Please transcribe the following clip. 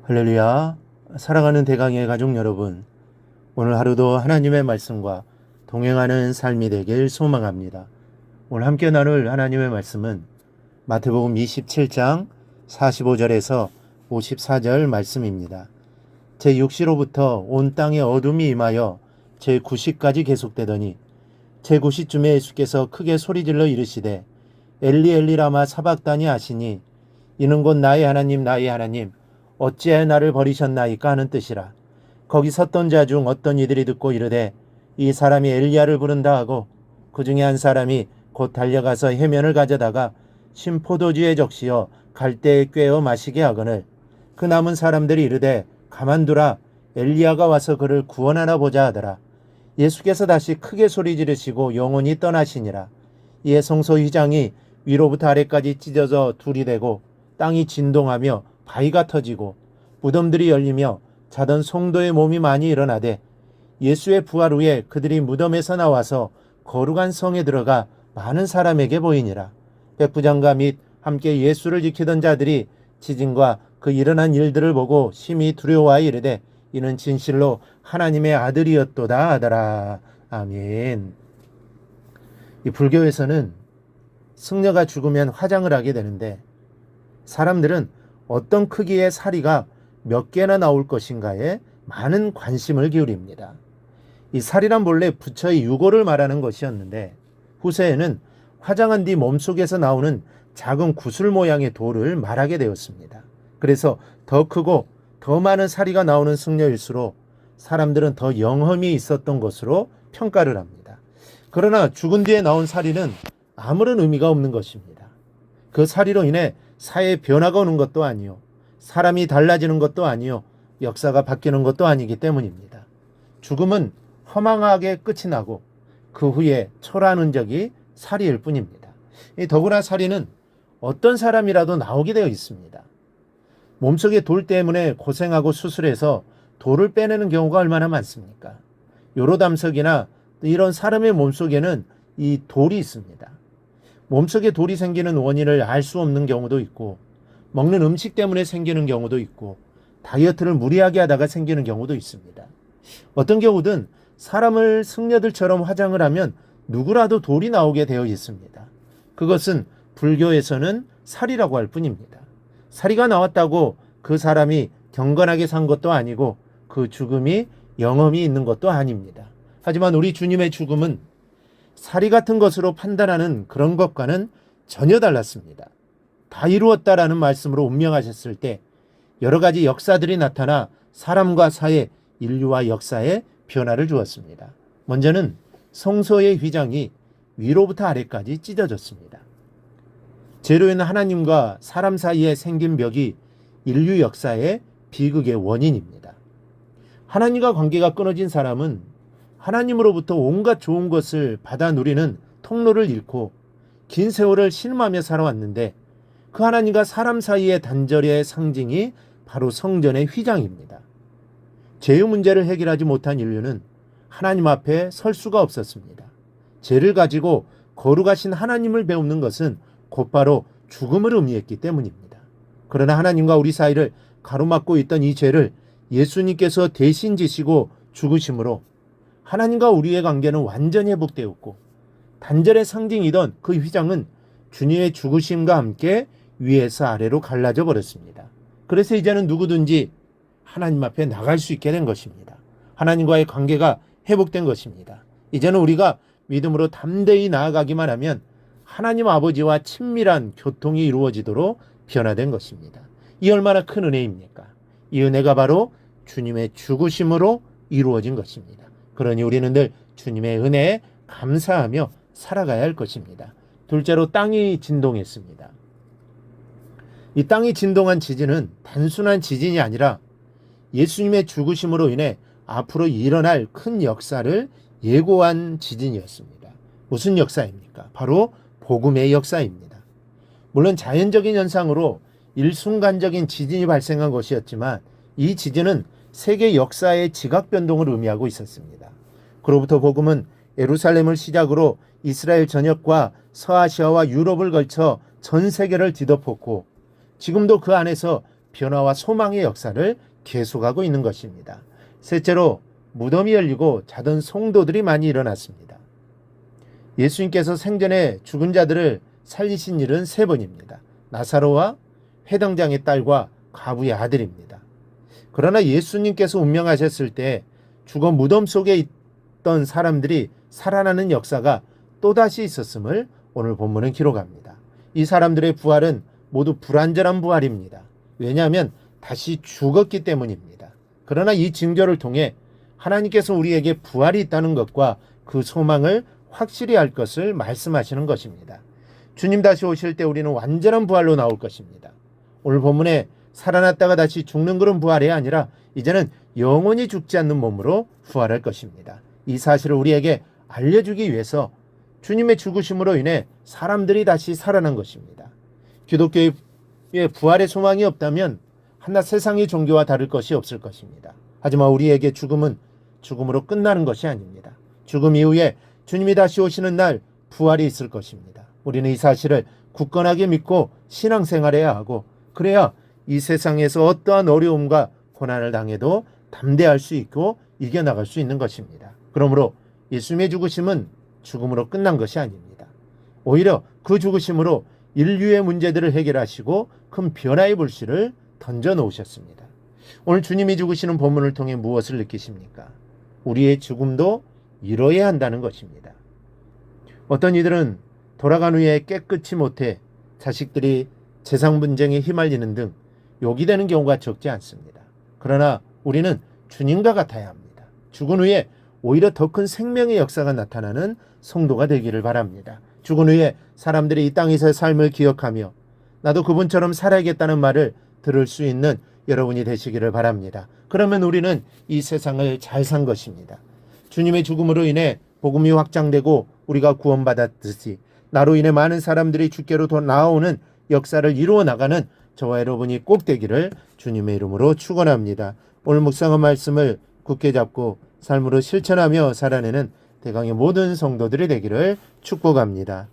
할렐루야. 사랑하는 대강의 가족 여러분, 오늘 하루도 하나님의 말씀과 동행하는 삶이 되길 소망합니다. 오늘 함께 나눌 하나님의 말씀은 마태복음 27장 45절에서 54절 말씀입니다. 제6시로부터 온 땅에 어둠이 임하여 제9시까지 계속되더니 제9시쯤에 예수께서 크게 소리질러 이르시되 엘리 엘리 라마 사박다니 하시니 이는 곧 나의 하나님 나의 하나님 어찌하여 나를 버리셨나이까 하는 뜻이라. 거기 섰던 자 중 어떤 이들이 듣고 이르되 이 사람이 엘리야를 부른다 하고 그 중에 한 사람이 곧 달려가서 해면을 가져다가 신 포도주에 적시어 갈대에 꿰어 마시게 하거늘 그 남은 사람들이 이르되 가만두라 엘리야가 와서 그를 구원하나 보자 하더라. 예수께서 다시 크게 소리 지르시고 영원히 떠나시니라. 이에 성소 휘장이 위로부터 아래까지 찢어져 둘이 되고 땅이 진동하며 바위가 터지고 무덤들이 열리며 자던 성도의 몸이 많이 일어나되 예수의 부활 후에 그들이 무덤에서 나와서 거룩한 성에 들어가 많은 사람에게 보이니라. 백부장과 및 함께 예수를 지키던 자들이 지진과 그 일어난 일들을 보고 심히 두려워하여 이르되 이는 진실로 하나님의 아들이었도다 하더라. 아멘. 이 불교에서는 승려가 죽으면 화장을 하게 되는데 사람들은 어떤 크기의 사리가 몇 개나 나올 것인가에 많은 관심을 기울입니다. 이 사리란 본래 부처의 유고를 말하는 것이었는데 후세에는 화장한 뒤 몸속에서 나오는 작은 구슬 모양의 돌을 말하게 되었습니다. 그래서 더 크고 더 많은 사리가 나오는 승려일수록 사람들은 더 영험이 있었던 것으로 평가를 합니다. 그러나 죽은 뒤에 나온 사리는 아무런 의미가 없는 것입니다. 그 사리로 인해 사회에 변화가 오는 것도 아니요, 사람이 달라지는 것도 아니요, 역사가 바뀌는 것도 아니기 때문입니다. 죽음은 허망하게 끝이 나고 그 후에 초라한 흔적이 사리일 뿐입니다. 더구나 사리는 어떤 사람이라도 나오게 되어 있습니다. 몸속에 돌 때문에 고생하고 수술해서 돌을 빼내는 경우가 얼마나 많습니까? 요로담석이나 이런 사람의 몸속에는 이 돌이 있습니다. 몸속에 돌이 생기는 원인을 알 수 없는 경우도 있고 먹는 음식 때문에 생기는 경우도 있고 다이어트를 무리하게 하다가 생기는 경우도 있습니다. 어떤 경우든 사람을 승려들처럼 화장을 하면 누구라도 돌이 나오게 되어 있습니다. 그것은 불교에서는 사리라고 할 뿐입니다. 사리가 나왔다고 그 사람이 경건하게 산 것도 아니고 그 죽음이 영험이 있는 것도 아닙니다. 하지만 우리 주님의 죽음은 사리 같은 것으로 판단하는 그런 것과는 전혀 달랐습니다. 다 이루었다라는 말씀으로 운명하셨을 때 여러 가지 역사들이 나타나 사람과 사회, 인류와 역사에 변화를 주었습니다. 먼저는 성소의 휘장이 위로부터 아래까지 찢어졌습니다. 죄로 인한 하나님과 사람 사이에 생긴 벽이 인류 역사의 비극의 원인입니다. 하나님과 관계가 끊어진 사람은 하나님으로부터 온갖 좋은 것을 받아 누리는 통로를 잃고 긴 세월을 신음하며 살아왔는데 그 하나님과 사람 사이의 단절의 상징이 바로 성전의 휘장입니다. 죄의 문제를 해결하지 못한 인류는 하나님 앞에 설 수가 없었습니다. 죄를 가지고 거룩하신 하나님을 배우는 것은 곧바로 죽음을 의미했기 때문입니다. 그러나 하나님과 우리 사이를 가로막고 있던 이 죄를 예수님께서 대신 지시고 죽으심으로 하나님과 우리의 관계는 완전히 회복되었고 단절의 상징이던 그 휘장은 주님의 죽으심과 함께 위에서 아래로 갈라져 버렸습니다. 그래서 이제는 누구든지 하나님 앞에 나갈 수 있게 된 것입니다. 하나님과의 관계가 회복된 것입니다. 이제는 우리가 믿음으로 담대히 나아가기만 하면 하나님 아버지와 친밀한 교통이 이루어지도록 변화된 것입니다. 이 얼마나 큰 은혜입니까? 이 은혜가 바로 주님의 죽으심으로 이루어진 것입니다. 그러니 우리는 늘 주님의 은혜에 감사하며 살아가야 할 것입니다. 둘째로 땅이 진동했습니다. 이 땅이 진동한 지진은 단순한 지진이 아니라 예수님의 죽으심으로 인해 앞으로 일어날 큰 역사를 예고한 지진이었습니다. 무슨 역사입니까? 바로 복음의 역사입니다. 물론 자연적인 현상으로 일순간적인 지진이 발생한 것이었지만 이 지진은 세계 역사의 지각 변동을 의미하고 있었습니다. 그로부터 복음은 예루살렘을 시작으로 이스라엘 전역과 서아시아와 유럽을 걸쳐 전 세계를 뒤덮었고 지금도 그 안에서 변화와 소망의 역사를 계속하고 있는 것입니다. 셋째로 무덤이 열리고 자던 성도들이 많이 일어났습니다. 예수님께서 생전에 죽은 자들을 살리신 일은 3번입니다. 나사로와 회당장의 딸과 과부의 아들입니다. 그러나 예수님께서 운명하셨을 때 죽어 무덤 속에 있던 사람들이 살아나는 역사가 또다시 있었음을 오늘 본문은 기록합니다. 이 사람들의 부활은 모두 불완전한 부활입니다. 왜냐하면 다시 죽었기 때문입니다. 그러나 이 징조를 통해 하나님께서 우리에게 부활이 있다는 것과 그 소망을 확실히 알 것을 말씀하시는 것입니다. 주님 다시 오실 때 우리는 완전한 부활로 나올 것입니다. 오늘 본문에 살아났다가 다시 죽는 그런 부활이 아니라 이제는 영원히 죽지 않는 몸으로 부활할 것입니다. 이 사실을 우리에게 알려주기 위해서 주님의 죽으심으로 인해 사람들이 다시 살아난 것입니다. 기독교의 부활의 소망이 없다면 한낱 세상의 종교와 다를 것이 없을 것입니다. 하지만 우리에게 죽음은 죽음으로 끝나는 것이 아닙니다. 죽음 이후에 주님이 다시 오시는 날 부활이 있을 것입니다. 우리는 이 사실을 굳건하게 믿고 신앙생활해야 하고, 그래야 이 세상에서 어떠한 어려움과 고난을 당해도 담대할 수 있고 이겨나갈 수 있는 것입니다. 그러므로 예수님의 죽으심은 죽음으로 끝난 것이 아닙니다. 오히려 그 죽으심으로 인류의 문제들을 해결하시고 큰 변화의 불씨를 던져놓으셨습니다. 오늘 주님이 죽으시는 본문을 통해 무엇을 느끼십니까? 우리의 죽음도 이뤄야 한다는 것입니다. 어떤 이들은 돌아간 후에 깨끗이 못해 자식들이 재산 분쟁에 휘말리는 등 욕이 되는 경우가 적지 않습니다. 그러나 우리는 주님과 같아야 합니다. 죽은 후에 오히려 더 큰 생명의 역사가 나타나는 성도가 되기를 바랍니다. 죽은 후에 사람들이 이 땅에서의 삶을 기억하며 나도 그분처럼 살아야겠다는 말을 들을 수 있는 여러분이 되시기를 바랍니다. 그러면 우리는 이 세상을 잘 산 것입니다. 주님의 죽음으로 인해 복음이 확장되고 우리가 구원받았듯이 나로 인해 많은 사람들이 주께로 더 나아오는 역사를 이루어 나가는 저와 여러분이 꼭 되기를 주님의 이름으로 축원합니다. 오늘 묵상한 말씀을 굳게 잡고 삶으로 실천하며 살아내는 대강의 모든 성도들이 되기를 축복합니다.